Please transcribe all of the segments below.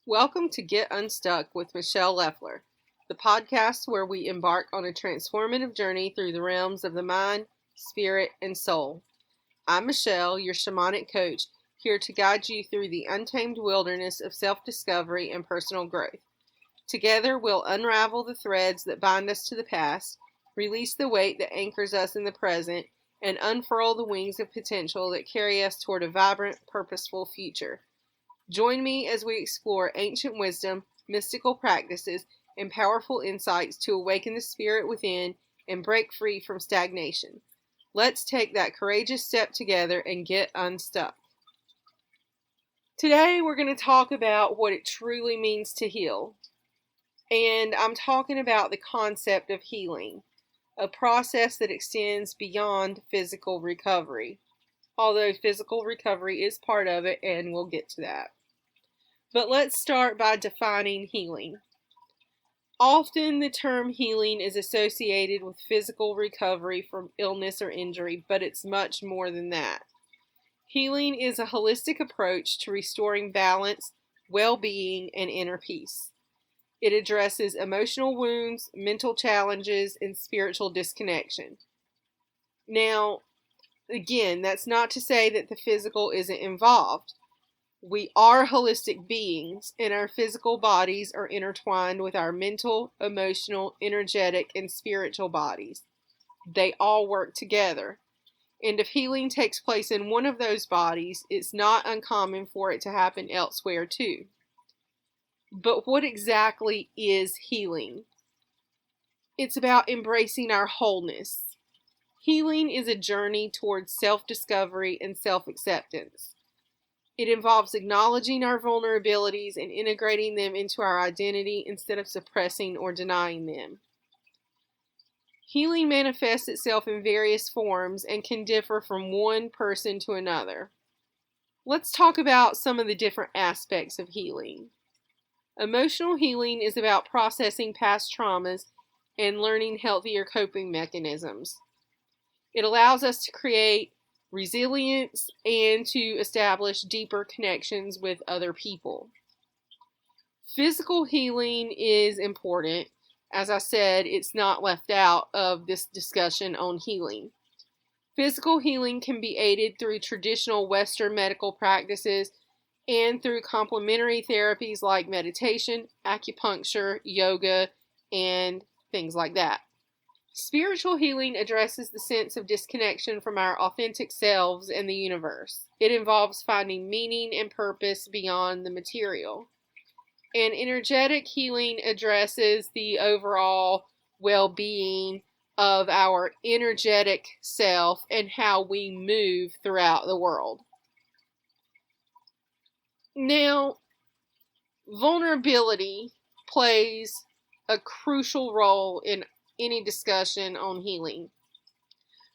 Welcome to Get Unstuck with Michele, the podcast where we embark on a transformative journey through the realms of the mind, spirit, and soul. I'm Michele, your shamanic coach, here to guide you through the untamed wilderness of self-discovery and personal growth. Together, we'll unravel the threads that bind us to the past, release the weight that anchors us in the present, and unfurl the wings of potential that carry us toward a vibrant, purposeful future. Join me as we explore ancient wisdom, mystical practices, and powerful insights to awaken the spirit within and break free from stagnation. Let's take that courageous step together and get unstuck. Today we're going to talk about what it truly means to heal. And I'm talking about the concept of healing, a process that extends beyond physical recovery. Although physical recovery is part of it, and we'll get to that. But let's start by defining healing. Often the term healing is associated with physical recovery from illness or injury, but it's much more than that. Healing is a holistic approach to restoring balance, well-being, and inner peace. It addresses emotional wounds, mental challenges, and spiritual disconnection. Now, again, that's not to say that the physical isn't involved. We are holistic beings, and our physical bodies are intertwined with our mental, emotional, energetic, and spiritual bodies. They all work together. And if healing takes place in one of those bodies, it's not uncommon for it to happen elsewhere too. But what exactly is healing? It's about embracing our wholeness. Healing is a journey towards self-discovery and self-acceptance. It involves acknowledging our vulnerabilities and integrating them into our identity instead of suppressing or denying them. Healing manifests itself in various forms and can differ from one person to another. Let's talk about some of the different aspects of healing. Emotional healing is about processing past traumas and learning healthier coping mechanisms. It allows us to create resilience and to establish deeper connections with other people. Physical healing is important. As I said, it's not left out of this discussion on healing. Physical healing can be aided through traditional Western medical practices and through complementary therapies like meditation, acupuncture, yoga, and things like that. Spiritual healing addresses the sense of disconnection from our authentic selves and the universe. It involves finding meaning and purpose beyond the material. And energetic healing addresses the overall well-being of our energetic self and how we move throughout the world. Now, vulnerability plays a crucial role in any discussion on healing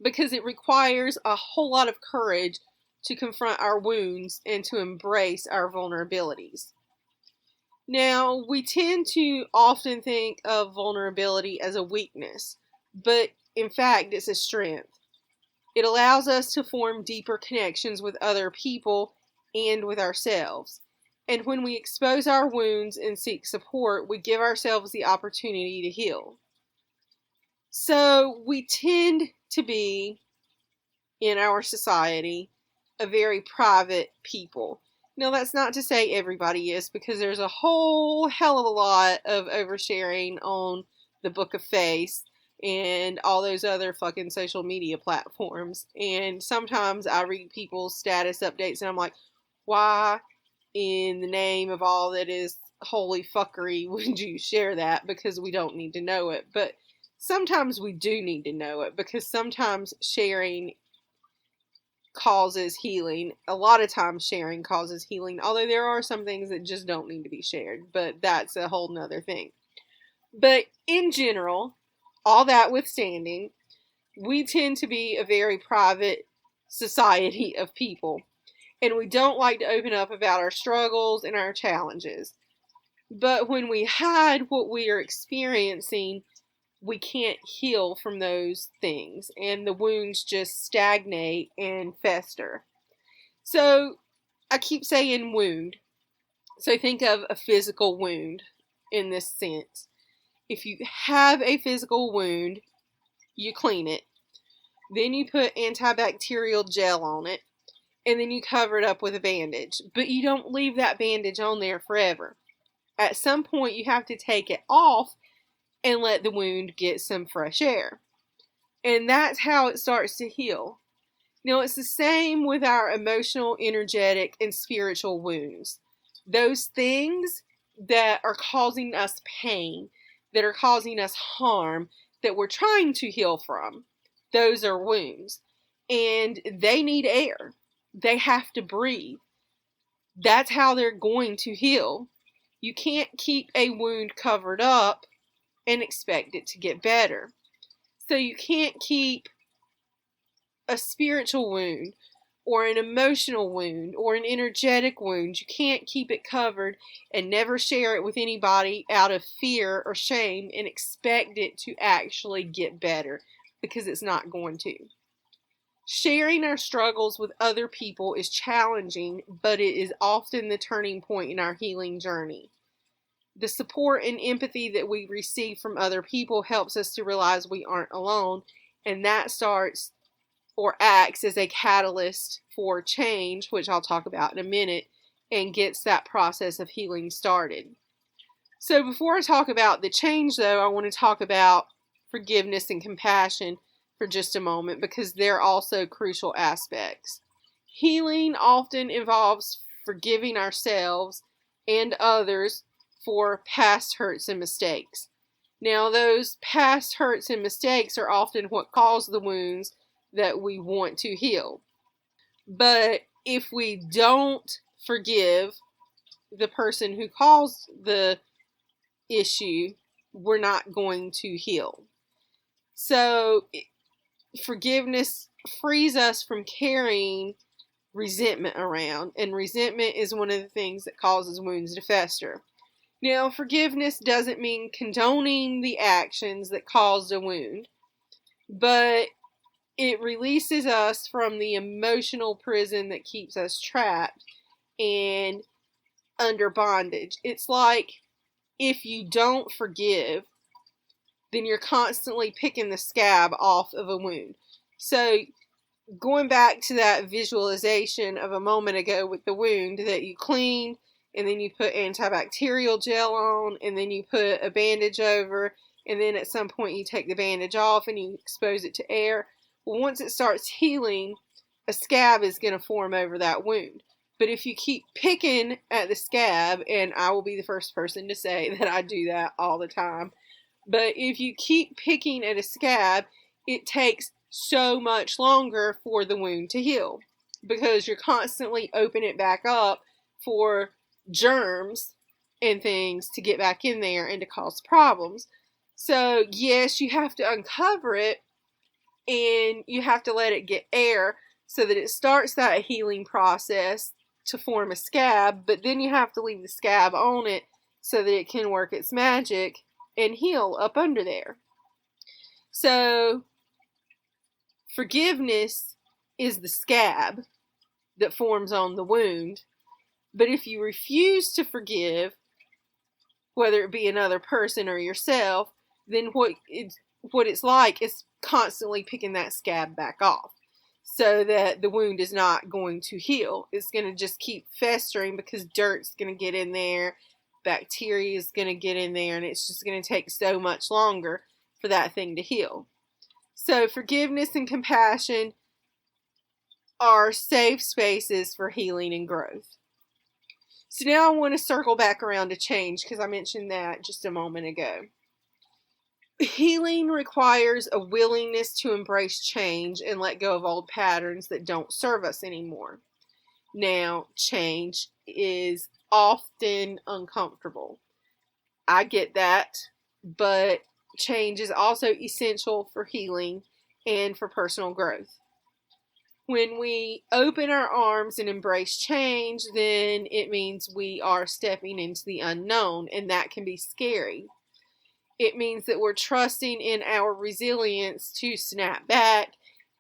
because it requires a whole lot of courage to confront our wounds and to embrace our vulnerabilities. Now, we tend to often think of vulnerability as a weakness, but in fact, it's a strength. It allows us to form deeper connections with other people and with ourselves. And when we expose our wounds and seek support, we give ourselves the opportunity to heal. So we tend to be, in our society, a very private people. Now, that's not to say everybody is, because there's a whole hell of a lot of oversharing on the Book of Face and all those other fucking social media platforms. And sometimes I read people's status updates and I'm like, why in the name of all that is holy fuckery would you share that? Because we don't need to know it. But sometimes we do need to know it, because sometimes sharing causes healing. A lot of times sharing causes healing, although there are some things that just don't need to be shared, but that's a whole nother thing. But in general, all that withstanding, we tend to be a very private society of people, and we don't like to open up about our struggles and our challenges. But when we hide what we are experiencing, we can't heal from those things, and the wounds just stagnate and fester. So I keep saying wound. So think of a physical wound in this sense. If you have a physical wound, you clean it. Then you put antibacterial gel on it. And then you cover it up with a bandage. But you don't leave that bandage on there forever. At some point, you have to take it off and let the wound get some fresh air. And that's how it starts to heal. Now, it's the same with our emotional, energetic, and spiritual wounds. Those things that are causing us pain, that are causing us harm, that we're trying to heal from, those are wounds. And they need air. They have to breathe. That's how they're going to heal. You can't keep a wound covered up and expect it to get better. So you can't keep a spiritual wound or an emotional wound or an energetic wound. You can't keep it covered and never share it with anybody out of fear or shame and expect it to actually get better, because it's not going to. Sharing our struggles with other people is challenging, but it is often the turning point in our healing journey. The support and empathy that we receive from other people helps us to realize we aren't alone, and that starts or acts as a catalyst for change, which I'll talk about in a minute, and gets that process of healing started. So before I talk about the change, though, I want to talk about forgiveness and compassion for just a moment, because they're also crucial aspects. Healing often involves forgiving ourselves and others for past hurts and mistakes. Now, those past hurts and mistakes are often what cause the wounds that we want to heal. But if we don't forgive the person who caused the issue, we're not going to heal. So forgiveness frees us from carrying resentment around, and resentment is one of the things that causes wounds to fester. Now, forgiveness doesn't mean condoning the actions that caused a wound, but it releases us from the emotional prison that keeps us trapped and under bondage. It's like if you don't forgive, then you're constantly picking the scab off of a wound. So going back to that visualization of a moment ago with the wound that you cleaned, and then you put antibacterial gel on, and then you put a bandage over, and then at some point you take the bandage off and you expose it to air. Well, once it starts healing, a scab is going to form over that wound. But if you keep picking at the scab, and I will be the first person to say that I do that all the time, but if you keep picking at a scab, it takes so much longer for the wound to heal, because you're constantly opening it back up for germs and things to get back in there and to cause problems. So yes, you have to uncover it and you have to let it get air so that it starts that healing process to form a scab, but then you have to leave the scab on it so that it can work its magic and heal up under there. So forgiveness is the scab that forms on the wound, but if you refuse to forgive, whether it be another person or yourself, then what it's like is constantly picking that scab back off so that the wound is not going to heal. It's going to just keep festering because dirt's going to get in there, bacteria is going to get in there, and it's just going to take so much longer for that thing to heal. So forgiveness and compassion are safe spaces for healing and growth. So now I want to circle back around to change, because I mentioned that just a moment ago. Healing requires a willingness to embrace change and let go of old patterns that don't serve us anymore. Now, change is often uncomfortable. I get that, but change is also essential for healing and for personal growth. When we open our arms and embrace change, then it means we are stepping into the unknown, and that can be scary. It means that we're trusting in our resilience to snap back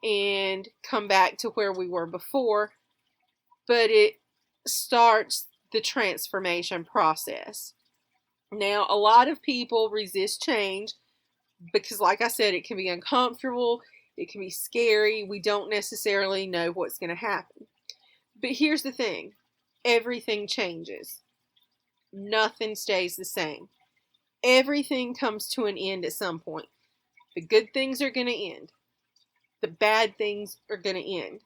and come back to where we were before, but it starts the transformation process. Now, a lot of people resist change because, like I said, it can be uncomfortable, it can be scary, we don't necessarily know what's going to happen. But here's the thing, everything changes. Nothing stays the same. Everything comes to an end at some point. The good things are going to end. The bad things are going to end.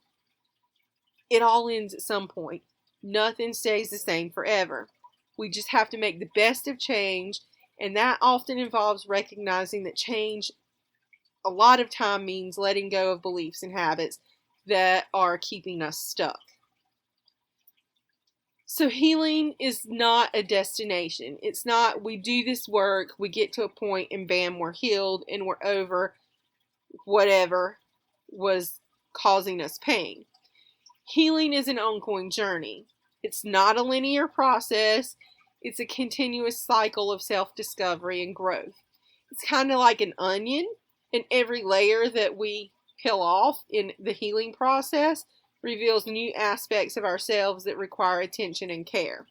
It all ends at some point. Nothing stays the same forever. We just have to make the best of change, and that often involves recognizing that change a lot of time means letting go of beliefs and habits that are keeping us stuck. So healing is not a destination. It's not we do this work, we get to a point and bam, we're healed and we're over whatever was causing us pain. Healing is an ongoing journey. It's not a linear process. It's a continuous cycle of self-discovery and growth. It's kind of like an onion, and every layer that we peel off in the healing process reveals new aspects of ourselves that require attention and care.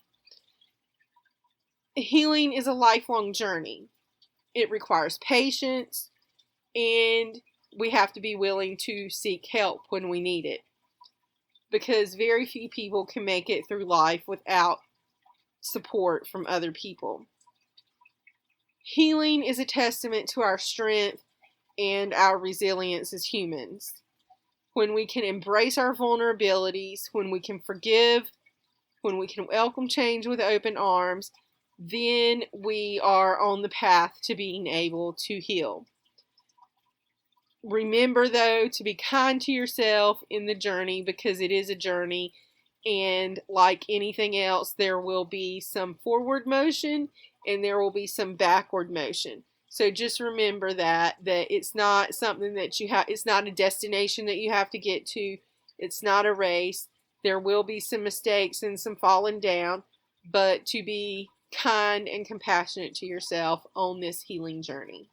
Healing is a lifelong journey. It requires patience, and we have to be willing to seek help when we need it, because very few people can make it through life without support from other people. Healing is a testament to our strength and our resilience as humans. When we can embrace our vulnerabilities, when we can forgive, when we can welcome change with open arms, then we are on the path to being able to heal. Remember, though, to be kind to yourself in the journey, because it is a journey, and like anything else, there will be some forward motion and there will be some backward motion. So just remember that it's not something that it's not a destination that you have to get to. It's not a race. There will be some mistakes and some falling down, but to be kind and compassionate to yourself on this healing journey.